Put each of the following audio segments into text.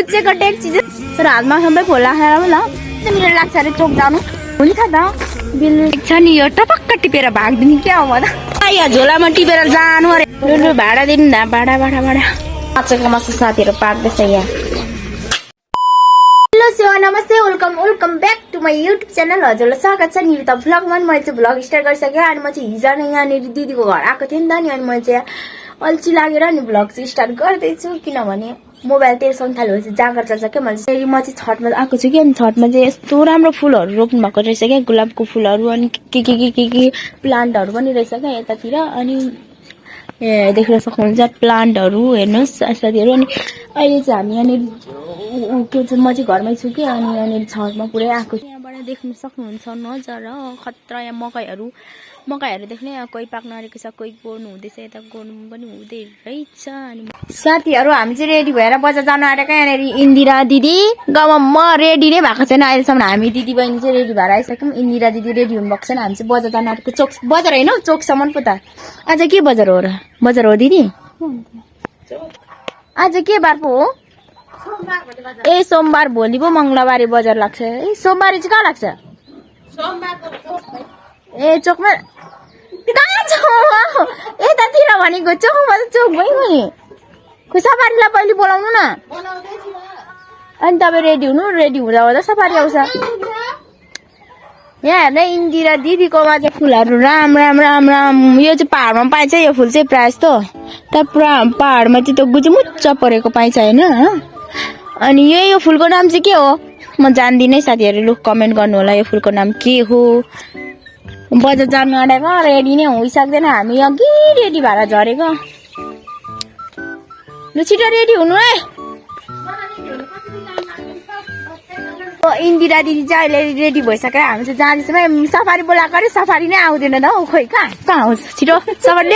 कुचेको taxi तर हातमा सबै खोला खाएर ल मेरो लाग्छ अरे चोक जानु हुन्छ त बिल छ नि यो टपक्क टिपेर भाग्दिने क्या हो म त यहाँ झोलामा टिपेर जानु अरे लु भाडा दिनु न भाडा माछाको मासु साथीहरू पाक्दैछ यहाँ। हेलो सेवा नमस्ते welcome back to my YouTube channel. हजुरलाई स्वागत छ निरुता भ्लगमा। मैले चाहिँ भ्लग स्टार्ट गरिसकेँ अनि म चाहिँ हिजो नै यहाँनिर दिदीको घर आएको थिएँ नि त नि अनि मैले चाहिँ अल्छी लागेर नि भ्लग चाहिँ स्टार्ट गर्दैछु किनभने मोबाइल तेरो सन्थालेपछि जाँगर चल्छ क्या। म चाहिँ छठमा आएको छु कि अनि छठमा चाहिँ यस्तो राम्रो फुलहरू रोप्नु भएको रहेछ क्या, गुलाबको फुलहरू अनि के प्लान्टहरू पनि रहेछ क्या यतातिर। अनि देख्न सक्नुहुन्छ प्लान्टहरू हेर्नुहोस् साथीहरू। अनि अहिले चाहिँ हामी यहाँनिर के छ म चाहिँ घरमै छु कि अनि यहाँनिर छठमा पुरै आएको छु। यहाँबाट देख्न सक्नुहुन्छ नजारा खतरा। यहाँ मकैहरू देख्ने कोही पाक्न आँटेको छ, कोही गोड्नु हुँदैछ, यता गोड्नु पनि हुँदै रहेछ। अनि साथीहरू हामी चाहिँ रेडी भएर बजार जानु आँटेको। यहाँनिर इन्दिरा दिदी गाउँमा म रेडी नै भएको छैन अहिलेसम्म। हामी दिदी बहिनी चाहिँ रेडी भएर आइसक्यौँ। इन्दिरा दिदी रेडी हुनुभएको छैन। हामी चाहिँ बजार जानु आँटेको। चोक बजार होइन हौ, चोकसम्म पो त। आज के बजार हो र? बजार हो दिदी? आज के बार पो हो? ए सोमबार। भोलि पो मङ्गलबारे बजार लाग्छ। ए सोमबारे चाहिँ कहाँ लाग्छ? ए चोकमा कहाँ छौ? यतातिर भनेको चोकमा त चोक भइगयो नि। सफारीलाई पहिले बोलाउनु न। अनि तपाईँ रेडी हुनु, रेडी हुँदा सफारी आउँछ। यहाँ हेर्ने इन्दिरा दिदीकोमा चाहिँ फुलहरू राम। यो चाहिँ पहाडमा पाइन्छ यो फुल चाहिँ प्रायः जस्तो। तर पहाडमा चाहिँ त्यो गुजुमुच्च परेको पाइन्छ होइन। अनि यो फुलको नाम चाहिँ के हो? म जान्दिनँ। साथीहरू लु कमेन्ट गर्नु होला यो फुलको नाम के हो। बजार जानु आँटेको रेडी नै हुइसक्दैन। हामी अघि रेडी भएर झरेको। लु छिटो रेडी हुनु है। इन्दिरा दिदी चाहिँ अहिले रेडी भइसक्यो। हामी चाहिँ जाँदैछौँ। सफारी बोलाएको अरे सफारी नै आउँदैन त हौ। खोइ कहाँ आउँछ? छिटो सफारी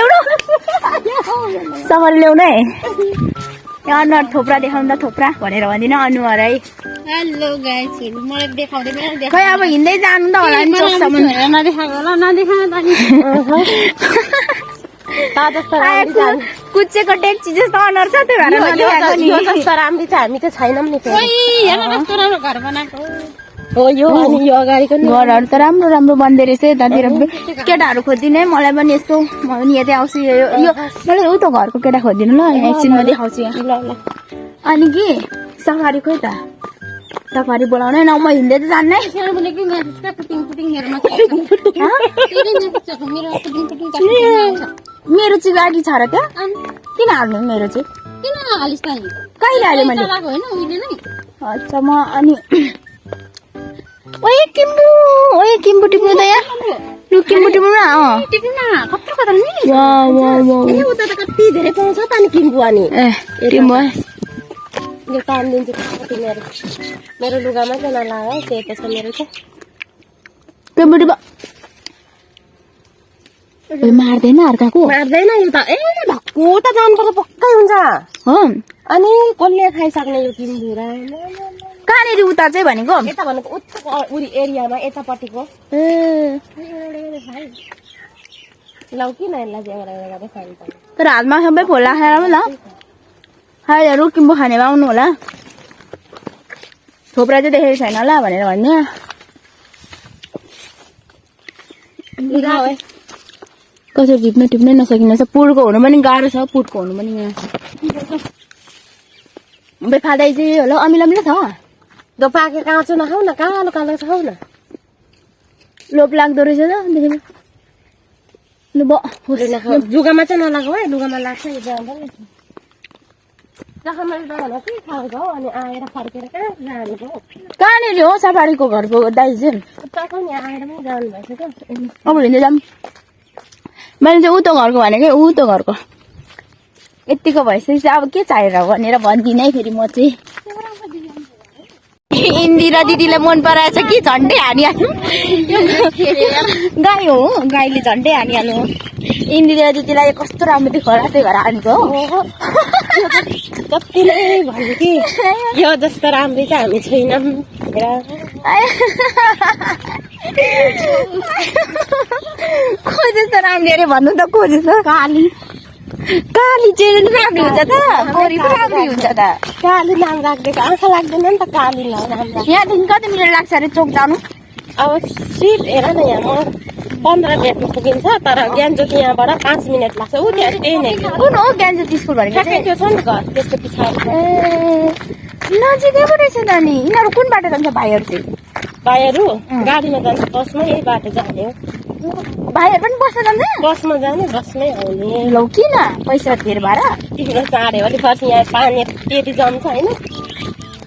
ल्याउनु है। अनुहार थोप्रा देखाउनु त थोप्रा भनेर भन्दिनँ अनुहार है। हेलो गाइसहरु, मलाई देखाउँदै खोइ अब हिँड्दै जानु त होला नि चोकसम्म। नदेखाएको होला, नदेखाउनु त नि। कुचेको ट्याक्सी जस्तो अनुहार छ त्यही भएर नदेखाएको नि। यो जस्तो राम्रो चाहिँ हामी चाहिँ छैनौँ नि। हेर्न कस्तो राम्रो घर बनाएको हो यो। अनि यो अगाडिको घरहरू त राम्रो बन्दै रहेछ यतातिर। केटाहरू खोजिदिनु है मलाई पनि यस्तो। म पनि यतै आउँछु। यो मलाई उ त घरको केटा खोजिदिनु ल, एकछिनमा देखाउँछु यहाँ। ल। अनि के सफारी खोइ त? सफारी बोलाउने न, म हिँड्दै त जान्नै। मेरो चाहिँ गाडी छ र त्यहाँ? किन हाल्नु मेरो चाहिँ? कहिले हालेँ मैले? अच्छा म अनि ओए किम्बु टिप्नु त यहाँ। लु किम्बु टिप्नु न। कति धेरै पाउँछ त नि किम्बु। अनि किम्बु यो तानिदिन्छु कति मेरो लुगामा चाहिँ नलाग है। त्यही छ मेरो चाहिँ किम्बु टिप। मार्दैन अर्काको? मार्दैन यो त। ए भक्कु त जानुपर्छ पक्कै हुन्छ हो। अनि कसले खाइसक्ने यो किम्बु र? कहाँनिर उता चाहिँ भनेको? यता भनेको उता उरी एरियामा यतापट्टिको। लौ किन यसलाई चाहिँ तर हातमा सबै खोला खाएर ल। खाइहरू किम्बु खानेमा आउनु होला। थोप्रा चाहिँ देखेको छैन होला भनेर भन्ने। कसरी टिप्नै नसकिने छ। पुरको हुनु पनि गाह्रो छ। पुरको हुनु पनि यहाँ बेफादाइ चाहिँ होला। अमिलो छ। दो पाके काँचो नखाउ न, कालो छ खाउ न। लोप लाग्दो रहेछ त देखेको। लु लुगामा चाहिँ नलागौ है। लुगामा लाग्छ यो जाँदैन। जखामा जान के खाएको हो। अनि आएर फर्केर कहाँ जानेको? कहाँनिर हो सफारीको घरको दाइजी चाहिँ? उताको नि आएर पनि जानु भएछ त। अब हिँड्दै जाऊँ। मैले चाहिँ उतो घरको भनेको उतो घरको। यतिको भइसकेपछि अब के चाहिएर भनेर भन्दिनँ है फेरि म चाहिँ। इन्दिरा दिदीले मन पराएछ कि झन्डै हानिहाल्नु। गाई हो, गाईले झन्डै हानिहाल्नु। इन्दिरा दिदीलाई कस्तो राम्रो देख्यो होला त्यही भएर हानेको हो। कति नै भन्यो कि यो जस्तो राम्रो चाहिँ हामी छैनौँ। को जस्तो राम्रो अरे भन्नु त? को जस्तो? काली काली चाहिँ राम्रो हुन्छ त गोरी पनि राम्रो हुन्छ त काली नाम राखिदिएको आँखा लाग्दैन नि त कालीलाई नाम राख। यहाँदेखि कति मिनट लाग्छ अरे चोक जानु अब सिट हेर न यहाँ म 15 मिनटमा पुगिन्छ तर ज्ञानज्योति यहाँबाट 5 मिनट लाग्छ ऊ त्यहाँ त्यही नै कुन हो ज्ञानज्योति स्कुल भनेको ठ्याक्कै त्यो छ नि घर त्यसको पछाडि ए नजिकै पो रहेछ त नि यिनीहरू कुन बाटो जान्छ भाइहरू चाहिँ भाइहरू गाडीमा जान्छ बसमा यही बाटो जाने हो भाइहरू पनि बस्न जान्छ बसमा जाने बसमै आउने लौ किन पैसा धेर भएर तिम्रो चाँडे अलि पछि यहाँ पानी त्यति जम्छ होइन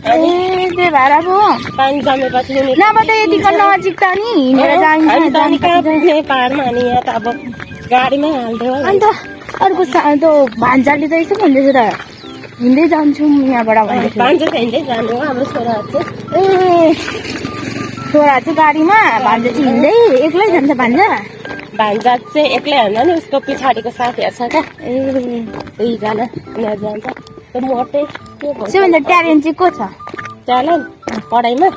ए त्यही भएर पो पानी जमेपछि नभए त यतिको नजिक त नि हिँडेर जान्छ पाहाडमा अनि यहाँ त अब गाडीमै हाल्थ्यो अन्त अर्को त्यो भान्जाले त यसो भन्दैछ त हिँड्दै जान्छौँ यहाँबाट भन्दैछ भान्जा त हिँड्दै जानु हो हाम्रो छोराहरू चाहिँ ए छोरा चाहिँ गाडीमा भान्जा चाहिँ हिँड्दै एक्लै जान्छ भान्जा भान्जा चाहिँ एक्लै हाल्दा नि उसको पछाडिको साथीहरू छ क्या ए दुईजना उनीहरू जान्छ त्यो मोटै के भन्छ सबैभन्दा ट्यालेन्ट चाहिँ को छ ट्यालेन्ट पढाइमा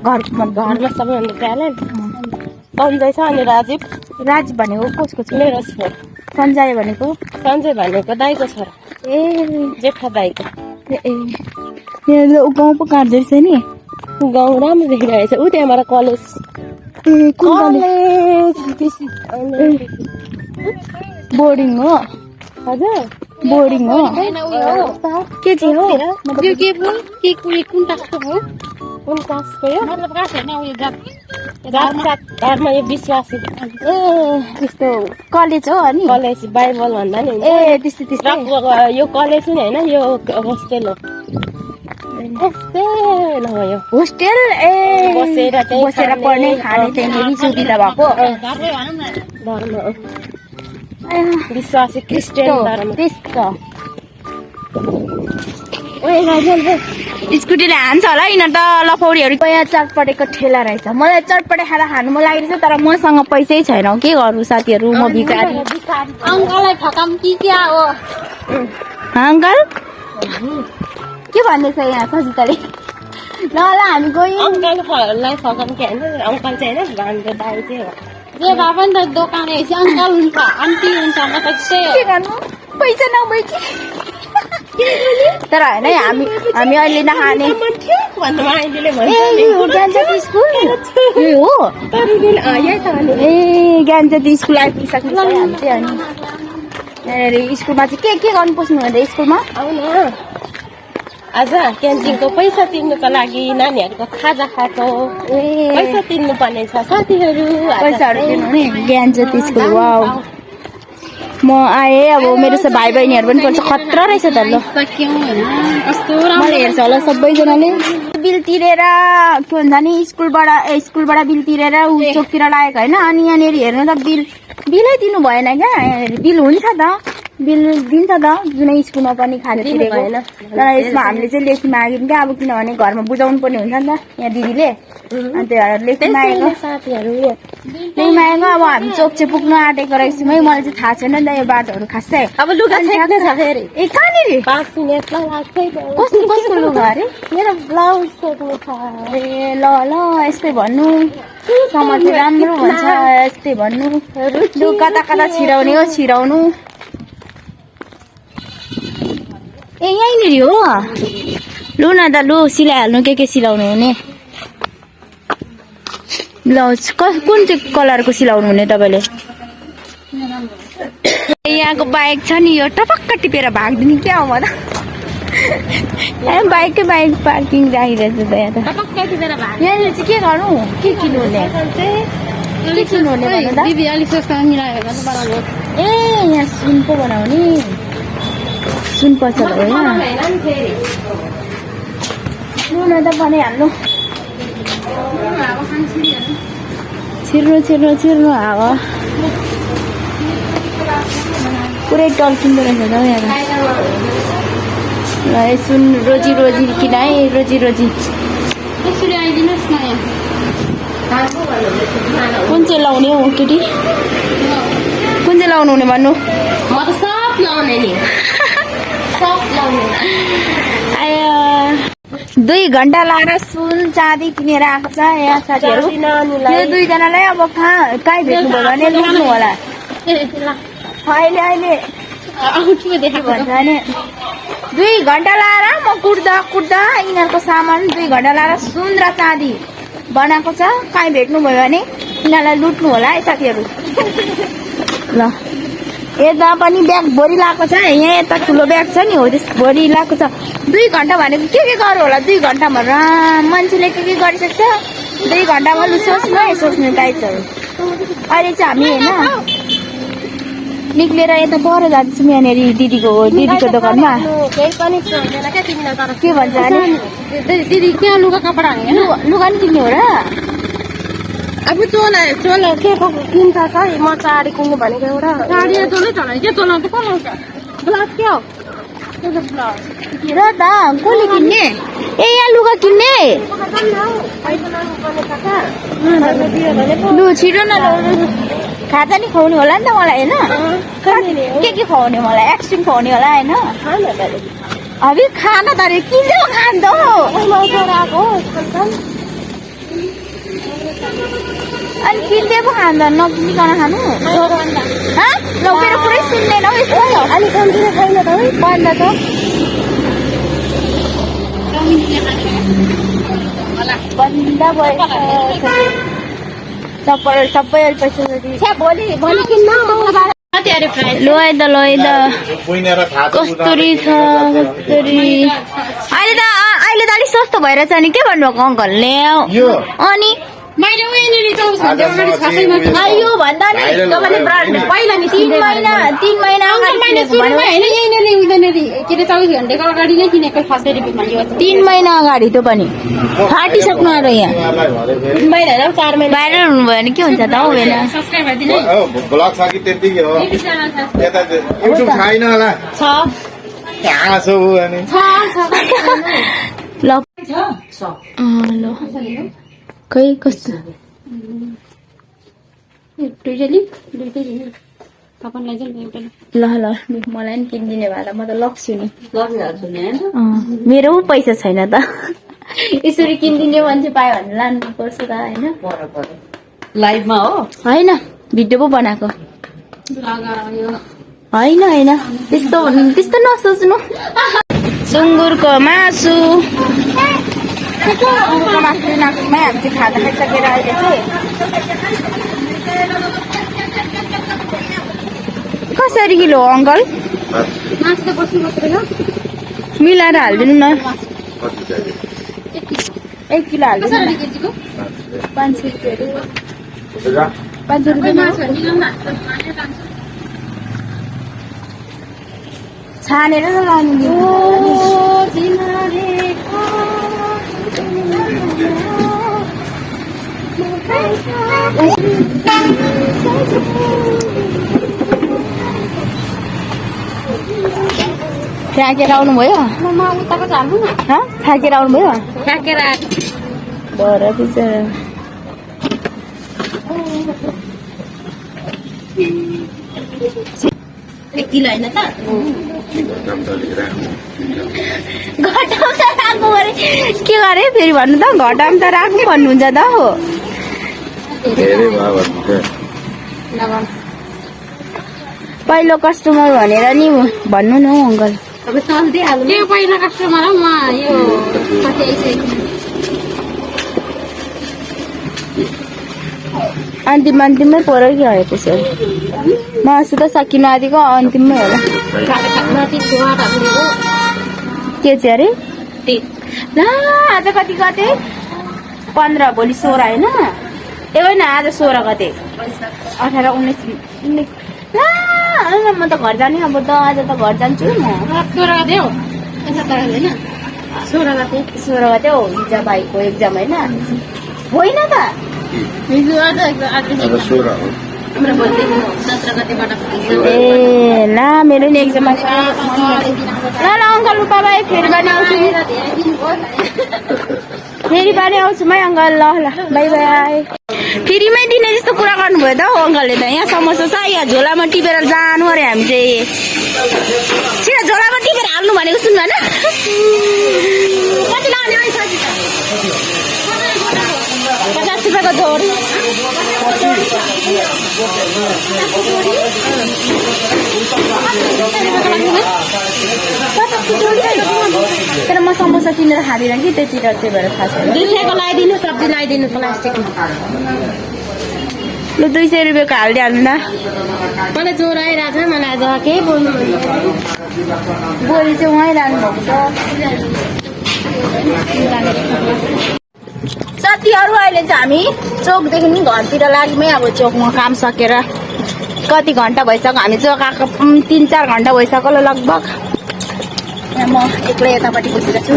घरमा घरमा सबैभन्दा ट्यालेन्ट सञ्जय छ अनि राजीव राज भनेको कसको छ मेरो छोरा सञ्जय भनेको सञ्जय भनेको दाइको छोरा ए जेठा दाइको ए यहाँ गाउँ पो काट्दो रहेछ नि गाउँ राम्रो देखिरहेछ ऊ त्यहाँबाट कलेज ए कुन बोर्डिङ हो हजुर बोर्डिङ हो के चाहिँ हो कुन क्लासको हो कुन क्लासको यो धर्म यो विश्वासी ए त्यस्तो कलेज हो अनि कलेज बाइबल भन्दा नि ए त्यस्तो त्यस्तो यो कलेज नि होइन यो होस्टेल हो होस्टेल हो यो होस्टेल ए बसेर पढ्ने खाने त्यहाँनिर सुविधा भएको धर्म विश्वासी क्रिस्चियन धर्म त्यस्तो स्कुटीले हान्छ होला यिनीहरू त लफौरीहरू यहाँ चटपटेको ठेला रहेछ मलाई चटपटे खाएर खानु मन लागिरहेछ तर मसँग पैसै छैन के गर्नु साथीहरू म भिखारी अङ्कललाई फकाम कि क्या हो अङ्कल के भन्दैछ यहाँ सजिताले ल हामी गयौँ अङ्कललाई फकाम के होइन अङ्कल चाहिँ होइन भान्जो दाइ चाहिँ हो जे भए पनि त दोकान अङ्कल हुन्छ आन्टी हुन्छ म त त्यही के गर्नु पैसा नभएपछि तर होइन हामी अहिले नखाने ज्ञानज्योति स्कुल ए हो ए ज्ञानज्योति स्कुल आइपुगिसक्नु हामी चाहिँ अनि यहाँनिर स्कुलमा चाहिँ के गर्नु पस्नु हुँदैन स्कुलमा आउन आज क्यान्टिनको पैसा तिर्नुको लागि नानीहरूको खाजा खाएको ए पैसा तिर्नु पर्ने छ साथीहरू पैसाहरू दिनु नि ज्ञानज्योति स्कुल वाउ म आएँ अब मेरो सब भाइ बहिनीहरू पनि पढ्छ खतरा रहेछ त ल मलाई हेर्छ होला सबैजनाले बिल तिरेर के भन्छ नि स्कुलबाट बिल तिरेर ऊ चोकतिर लागेको होइन अनि यहाँनिर हेर्नु त बिलै दिनु भएन क्या यहाँनिर बिल हुन्छ त बिल दिन्छ त जुनै स्कुलमा पनि खानु तिरेको होइन तर यसमा हामीले चाहिँ लेखी माग्यौँ क्या अब किनभने घरमा बुझाउनु पर्ने हुन्छ नि त यहाँ दिदीले अनि त्यही भएर लेखी मागेको साथीहरू लेखी मागेको अब हामी चोक चाहिँ पुग्नु आँटेको रहेछौँ है मलाई चाहिँ थाहा छैन नि त यो बाटोहरू खासै अब लुगा छेक्ने छ फेरि ए कहाँनिर 5 मिनटमा लाग्छै कसको लुगा अरे मेरो ब्लाउज छेक्नु छ ए ल यस्तै भन्नु समाज राम्रो भन्छ यस्तै भन्नु लु कता कता छिराउने हो छिराउनु ए यहीँनिर हो लु न त लु सिलाइहाल्नु के सिलाउनु हुने ब्लाउज कुन चाहिँ कलरको सिलाउनु हुने तपाईँले यहाँको बाइक छ नि यो टपक्क टिपेर भागिदिने क्या हो म त बाइक पार्किङ राखिरहेछ त यहाँ त यहाँनिर चाहिँ के गर्नु के किन्नु हुने के किन्नु हुने भन्नु त ए यहाँ सुन पो बनाउने सुन पर्छ भयो लु न त बनाइहाल्नु छिर्नु हावा पुरै टल्किँदो रहेछ त यहाँ ल सुन रोजी किन है रोजी कुन चाहिँ लाउने हो केटी कुन चाहिँ लाउनु हुने भन्नु म त सब लाउने नि सब लाउने 2 घण्टा लाएर सुन चाँदी किनेर आएको छ यहाँ साथीहरू यो दुईजनालाई अब कहीँ भेट्नु भयो भने लुट्नु होला अहिले आउटमा देखाएको भन्छ भने 2 घन्टा लाएर म कुट्दा कुट्दा यिनीहरूको सामान 2 घन्टा लाएर सुन र चाँदी बनाएको छ। कहीँ भेट्नुभयो भने यिनीहरूलाई लुट्नु होला है साथीहरू। ल यता पनि ब्याग भरि लगाएको छ। यहाँ यता ठुलो ब्याग छ नि, हो त्यस भरि लगाएको छ। 2 घन्टा भनेको के गर्नु होला 2 घन्टामा? मान्छेले के गरिसक्छ 2 घन्टामा। लु सोच्नु है, सोच्नु टाइप्सहरू। अहिले चाहिँ हामी होइन निक्लेर यता पर जाँदैछौँ यहाँनिर दिदीको दोकानमा। केही पनि छोड्दैन क्या तिमीलाई। तर के भन्छ अरे दिदी क्या लुगा कपडा होइन लुगा नि किन्ने हो र? अब चोला के किन्छ खै? म साडी किन्नु भनेको एउटा। साडी चोलै चलाइ के चलाउँछ को लाउँछ? ब्लाउज के हो? र त कसले किन्ने? ए यहाँ लुगा किन्ने? लु छिटो न। खाजा नि खुवाउने होला नि त मलाई होइन? के खुवाउने मलाई? आइसक्रिम खुवाउने होला होइन? अबि खाना त अरे किन्दै खान्छ अनि किन्दै पो खाँदा नकिनिकन खानु लगेर पुरै सुन्दैन हौ यस्तो। अलिक कम्ती छैन त है बन्द त बन्द भयो सबै पैसा भोलि किन्न लो है त कस्तुरी छ कस्तुरी। अहिले त अलिक सस्तो भइरहेछ नि। के भन्नुभएको अङ्कलले? अनि मैले उनीले चौबिस घण्टा अगाडि छापैमा यो भन्दा नि तपाईँले पहिला नि 3 महिना अगाडि किनेको भन्नु। होइन यहीँनिर उनीहरूले के अरे 24 घण्टाको अगाडि नै किनेको खासै रुपियाँमा। 3 महिना अगाडि त पनि फाटिसक्नु आएर यहाँ 3 महिना होइन 4 महिना बाहिर हुनुभयो भने के हुन्छ त? होइन सब्स्क्राइब गरिदिनु ब्लग छ कि त्यतिकै हो? यता युट्युब छैन होला। छ कहाँ छौ अनि? ल ल खै कस्तो तपाईँलाई चाहिँ एउटा ल मलाई नि किनिदिने भएर म त लग्छु नि। मेरो पो पैसा छैन त। यसरी किनिदिने मान्छे पायो भने लानुपर्छ त होइन? लाइभमा हो होइन भिडियो पो बनाएको लगायो होइन त्यस्तो नसोच्नु। सुँगुरको मासु नाकमै हामी चाहिँ खाना खाइसकेर अहिले चाहिँ कसरी किलो हो अङ्कल? मासु त बस्नु पर्दैन मिलाएर हालिदिनु न। 1 किलो हालिदिनु कसरी न। केजीको 500 रुपियाँ 500 रुपियाँ मासु मिलाउन छानेर त लानु। फ्याँकेर आउनुभयो? उताको चाल्नु न फ्याँकेर आउनुभयो? फ्याँकेर भर बिचरा 1 किलो होइन त घटाउन राख्नु पऱ्यो। के गरे फेरि भन्नु त? घटाउन त राख्नु भन्नुहुन्छ त हो। धेरै भयो भन्नु। पहिलो कस्टमर भनेर नि भन्नु न हौ अङ्कल। अब चल्दिहाल्नु त्यो पहिला कस्टमर हो। म यो कति आइसकेको अन्तिममै पऱ्यो कि है त्यसरी? मासु त सकिनु आदिको अन्तिममै होला। माथि छुवाहरू के चाहिँ अरे? ल आज कति गते? 15 भोलि 16 होइन? ए होइन आज 16 गते 18 19 ल म त घर जाने अब त। आज त घर जान्छु म। 16 गते हो 17 होइन 16 गते हो हिजो भाइको एक्जाम होइन? होइन त हिजो आज आज अब 16 हो। हाम्रो भोलि 17 गतेबाट ए ल मेरो नि एक्जाम ल अङ्कल लु बाई फेरि पनि आउँछु। फेरि पनि आउँछु है अङ्कल। ल बाई बाई। फ्रीमै दिने जस्तो कुरा गर्नुभयो त हौ अङ्कलले त। यहाँ समोसा छ यहाँ झोलामा टिपेर जानु अरे हामी चाहिँ। छिटो झोलामा टिपेर हाल्नु भनेको सुन्नु होइन? कति लाने है साथी त 50 रुपियाँको झोल। तर म समोसा किनेर खाँदिनँ कि त्यतिखेर त्यही भएर खास दुसैको लगाइदिनु सब्जी लगाइदिनु प्लास्टिकमा लु 200 रुपियाँको हालिदिइहाल्नु न मलाई ज्वरो आइरहेछ मलाई आज केही बोल्नु बोली चाहिँ उहाँ रहनु भएको छ साथीहरू अहिले चाहिँ हामी चोकदेखि नि घरतिर लाग्यौँ अब चोकमा काम सकेर कति घन्टा भइसक्यो हामी चोक आएको 3-4 घन्टा भइसक्यो ल लगभग यहाँ म एक्लै यतापट्टि बसिरहेको छु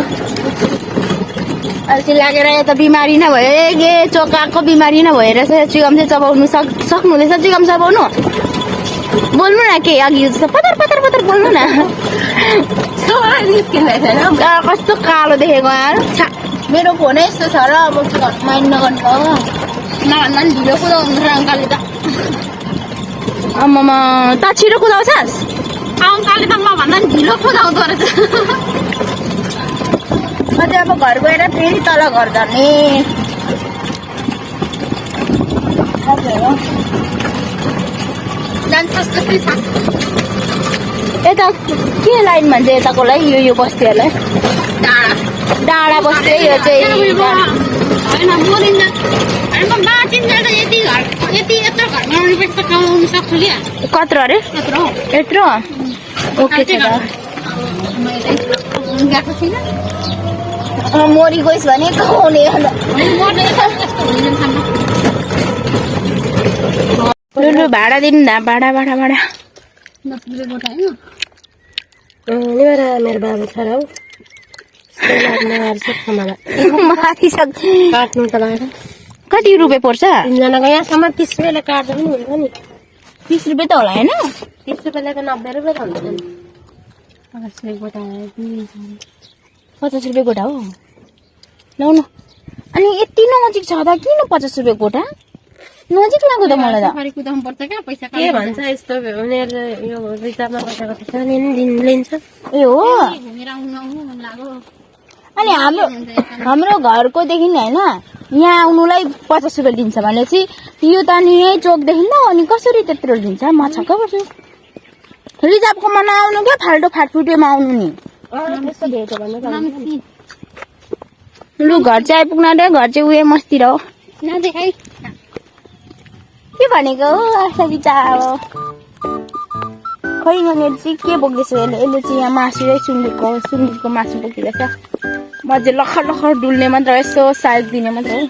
अल्छी लागेर यता बिमारी नै भयो ए चोक आएको बिमारी नै भएर चिकम चाहिँ चबाउनु सक्नुहुँदैछ चिकम चबाउनु बोल्नु न के अघि जस्तो पतर पतर पतर बोल्नु न कस्तो कालो देखेको यार मेरो फोनै यस्तो छ र अब माइन्ड नगर्नु भयो नभन्दा पनि ढिलो कुदाउनु छ अङ्कलले त आमामा त छिटो कुदाउँछस् अङ्कलले त मभन्दा पनि ढिलो कुदाउँदो रहेछ अझै अब घर गएर फेरि तल घर झर्ने जान्छस् जस्तै छ यता के लाइन भन्छ यताकोलाई यो बस्तीहरूलाई डाँडा बस्ती यो चाहिँ होइन मरिन्छ म बाँचिन्छ त यति यत्रो घरमा आउने पैसा कमाउनु सक्छु क्या कत्रो अरे यत्रो यत्रो ओके छ गएको छैन मोरी गइस् भने कमाउने लु भाडा दिनु न भाडा 10 रुपियाँ गोटा होइन मेरो बाबु छ र काट्नु त लागेर कति रुपियाँ पर्छ 3 जनाको यहाँसम्म 30 रुपियाँले काट्दा पनि हुन्छ नि 30 रुपियाँ त होला होइन 30 रुपियाँले त 90 रुपियाँ त हुन्छ नि 50 रुपियाँ गोटा 50 रुपियाँ गोटा हो लाउनु अनि यति नजिक छ त किन 50 रुपियाँ गोटा नजिक लाग्यो त मलाई त सफारी कुदाउनु पर्छ क्या पैसा के भन्छ यस्तो उनीहरू यो रिजर्भमा बसेको त लिन्छ ए हो घुमेर आउनु मन लाग्यो अनि हाम्रो घरकोदेखि होइन यहाँ आउनुलाई 50 रुपियाँ लिन्छ भनेपछि यो त नि यही चोकदेखि न अनि कसरी त्यत्रो लिन्छ म छक्क पर्छु रिजर्भकोमा नआउनु क्या फाल्टो फाटफुटेमा आउनु नि त्यस्तो भेट्यो भने लु घर चाहिँ आइपुग्न आँट्यो घर चाहिँ उयो मस्तिर हो नदेखाइ के भनेको हो सविता अब खै यहाँनिर चाहिँ के बोक्दैछ यसले चाहिँ यहाँ मासु सुँगुरको मासु बोकिरहेछ म चाहिँ लखर लखर डुल्ने मात्र यसो साइज दिने मात्र हो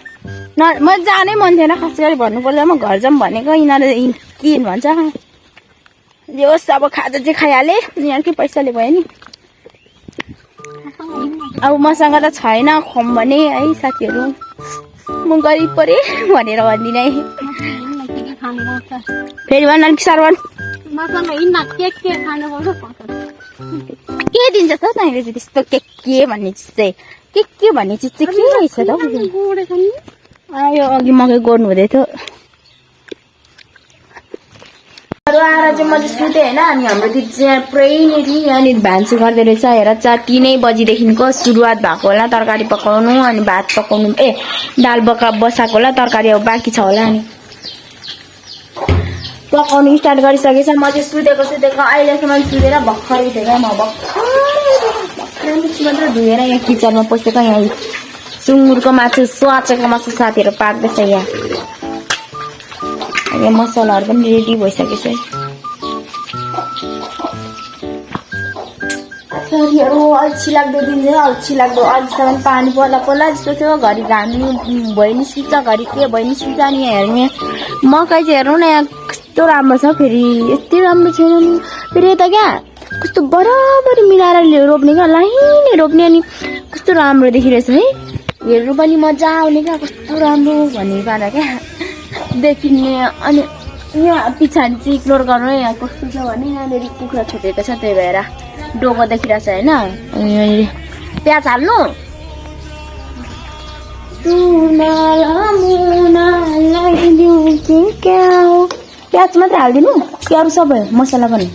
न म जानै मन थिएन खास गरी भन्नुपर्दा म घर जाऊँ भनेको यिनीहरू के भन्छ जे होस् अब खाजा चाहिँ खाइहालेँ यहाँकै पैसाले भयो नि अब मसँग त छैन खम भने है साथीहरू म गरिब परेँ भनेर भन्दिनँ है फेरि भन अलिक सर्वन मसँग हिँड्न के खानु पर्छ के दिन्छ त तैँले चाहिँ त्यस्तो के भन्ने चिज चाहिँ के भन्ने चिज चाहिँ के रहेछ त यो अघि मकै गोड्नु हुँदै थियो आएर चाहिँ म चाहिँ सुतेँ होइन अनि हाम्रो दिदी चाहिँ पुरैनेरि यहाँनिर भान्सु गर्दै रहेछ हेर 3 बजीदेखिको सुरुवात भएको होला तरकारी पकाउनु अनि भात पकाउनु दाल बसाएको होला तरकारी अब बाँकी छ होला अनि पकाउनु स्टार्ट गरिसकेछ म चाहिँ सुतेको अहिलेसम्म सुतेर भर्खर उठेको म भर्खर मात्र धुएर यहाँ किचनमा पसेको यहाँ सुँगुरको मासु स्वाचेको मासु साथीहरू पाक्दैछ यहाँ मसलाहरू पनि रेडी भइसकेछ साथीहरू अल्छी लाग्दो दिन चाहिँ अल्छी लाग्दो अहिलेसम्म पानी पर्ला जस्तो थियो घरि घाम भइ निस्किन्छ घरि के भइ निस्किन्छ अनि यहाँ हेर्नु मकै चाहिँ हेर्नु न यहाँ कस्तो राम्रो छ फेरि यति राम्रो छैन नि फेरि यता क्या कस्तो बराबरी मिलाएर रोप्ने क्या लाइनै रोप्ने अनि कस्तो राम्रो देखिरहेछ है हेर्नु पनि मजा आउने क्या कस्तो राम्रो भन्ने पारा क्या देखिने अनि यहाँ पछाडि चाहिँ इग्नोर गर्नु यहाँ कस्तो छ भने यहाँनिर कुखुरा छोडेको छ त्यही भएर डोको देखिरहेछ होइन अनि यहाँनिर प्याज हाल्नु प्याज मात्रै हालिदिनु कि अरू सबै मसला पनि